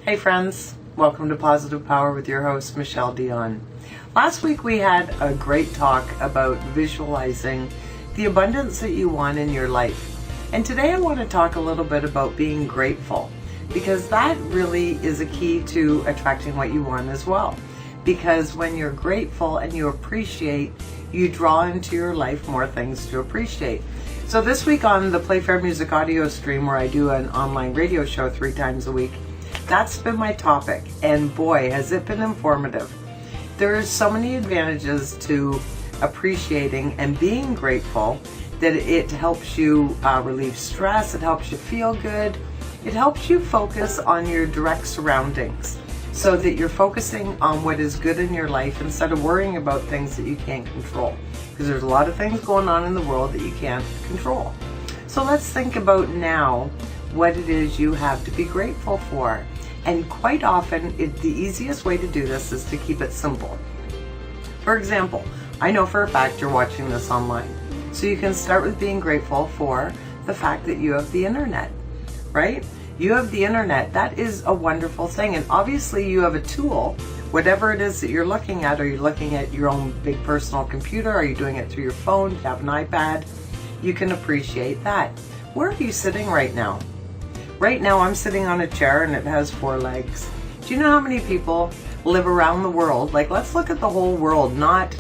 Hey friends, welcome to Positive Power with your host, Michele Dionne. Last week we had a great talk about visualizing the abundance that you want in your life. And today I want to talk a little bit about being grateful, because that really is a key to attracting what you want as well. Because when you're grateful and you appreciate, you draw into your life more things to appreciate. So this week on the Playfair Music audio stream, where I do an online radio show 3 times a week, that's been my topic, and boy, has it been informative. There's so many advantages to appreciating and being grateful that it helps you relieve stress, it helps you feel good, it helps you focus on your direct surroundings so that you're focusing on what is good in your life instead of worrying about things that you can't control. Because there's a lot of things going on in the world that you can't control. So let's think about now what it is you have to be grateful for. And quite often, the easiest way to do this is to keep it simple. For example, I know for a fact you're watching this online. So you can start with being grateful for the fact that you have the internet, right? You have the internet. That is a wonderful thing. And obviously you have a tool, whatever it is that you're looking at. Are you looking at your own big personal computer? Are you doing it through your phone? Do you have an iPad? You can appreciate that. Where are you sitting right now? Right now I'm sitting on a chair and it has 4 legs. Do you know how many people live around the world? Like, let's look at the whole world, not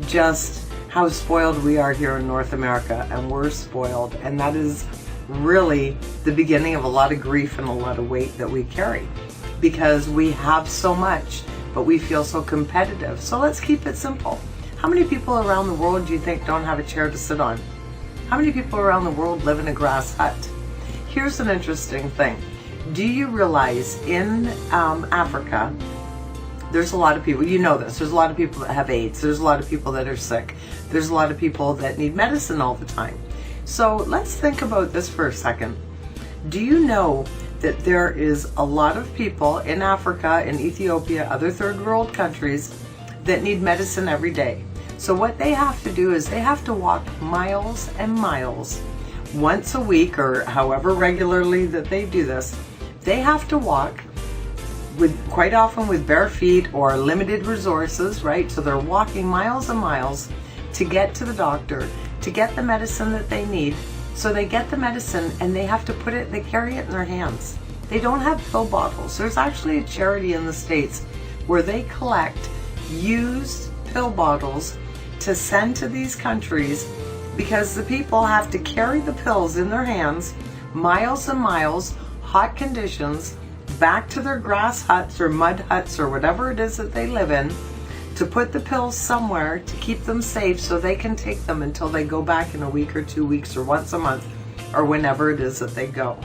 just how spoiled we are here in North America, and we're spoiled, and that is really the beginning of a lot of grief and a lot of weight that we carry, because we have so much, but we feel so competitive. So let's keep it simple. How many people around the world do you think don't have a chair to sit on? How many people around the world live in a grass hut? Here's an interesting thing. Do you realize in Africa, there's a lot of people, you know this, there's a lot of people that have AIDS, there's a lot of people that are sick, there's a lot of people that need medicine all the time. So let's think about this for a second. Do you know that there is a lot of people in Africa, in Ethiopia, other third world countries that need medicine every day? So what they have to do is they have to walk miles and miles once a week, or however regularly that they do this. They have to walk quite often with bare feet or limited resources, right? So they're walking miles and miles to get to the doctor, to get the medicine that they need. So they get the medicine and they have to they carry it in their hands. They don't have pill bottles. There's actually a charity in the States where they collect used pill bottles to send to these countries, because the people have to carry the pills in their hands miles and miles, hot conditions, back to their grass huts or mud huts or whatever it is that they live in, to put the pills somewhere to keep them safe so they can take them until they go back in a week or 2 weeks or once a month or whenever it is that they go.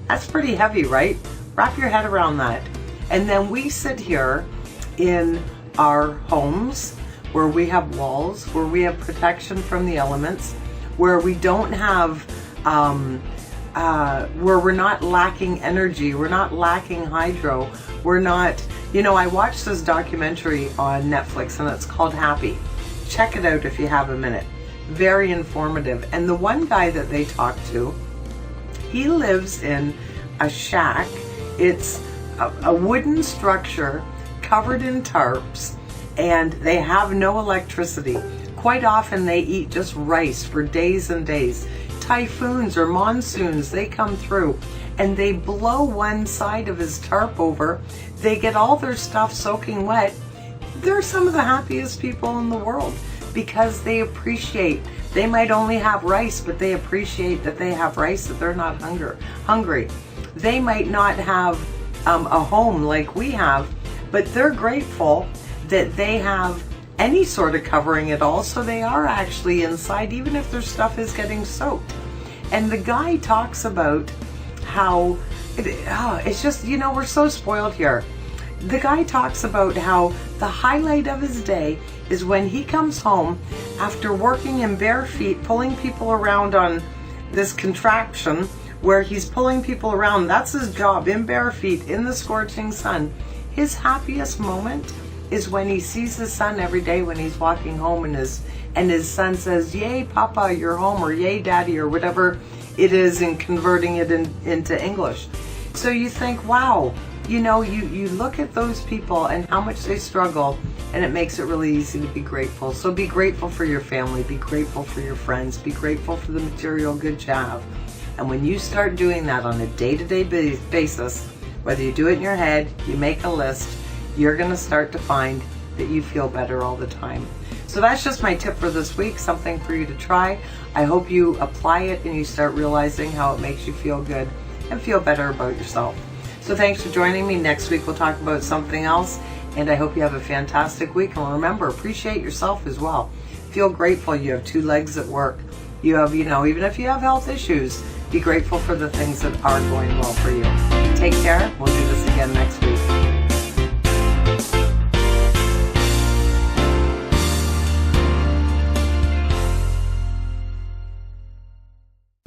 That's pretty heavy, right? Wrap your head around that. And then we sit here in our homes where we have walls, where we have protection from the elements, where we don't have where we're not lacking energy, we're not lacking hydro, we're not, I watched this documentary on Netflix and it's called Happy. Check it out if you have a minute. Very informative. And the one guy that they talk to, he lives in a shack. It's a wooden structure covered in tarps, and they have no electricity. Quite often they eat just rice for days and days. Typhoons or monsoons, they come through and they blow one side of his tarp over. They get all their stuff soaking wet. They're some of the happiest people in the world because they appreciate. They might only have rice, but they appreciate that they have rice, that they're not hungry. They might not have a home like we have, but they're grateful that they have any sort of covering at all, so they are actually inside even if their stuff is getting soaked. And the guy talks about how it's just, we're so spoiled here. The guy talks about how the highlight of his day is when he comes home after working in bare feet, pulling people around on this contraption where he's pulling people around. That's his job, in bare feet, in the scorching sun. His happiest moment is when he sees his son every day when he's walking home, and his son says, "Yay, Papa, you're home," or "Yay, Daddy," or whatever it is, in converting it into English. So you think, wow, you look at those people and how much they struggle, and it makes it really easy to be grateful. So be grateful for your family, be grateful for your friends, be grateful for the material goods you have. And when you start doing that on a day-to-day basis, whether you do it in your head, you make a list, you're going to start to find that you feel better all the time. So that's just my tip for this week, something for you to try. I hope you apply it and you start realizing how it makes you feel good and feel better about yourself. So thanks for joining me. Next week we'll talk about something else, and I hope you have a fantastic week. And remember, appreciate yourself as well. Feel grateful you have 2 legs at work. You have, even if you have health issues, be grateful for the things that are going well for you. Take care. We'll do this again next week.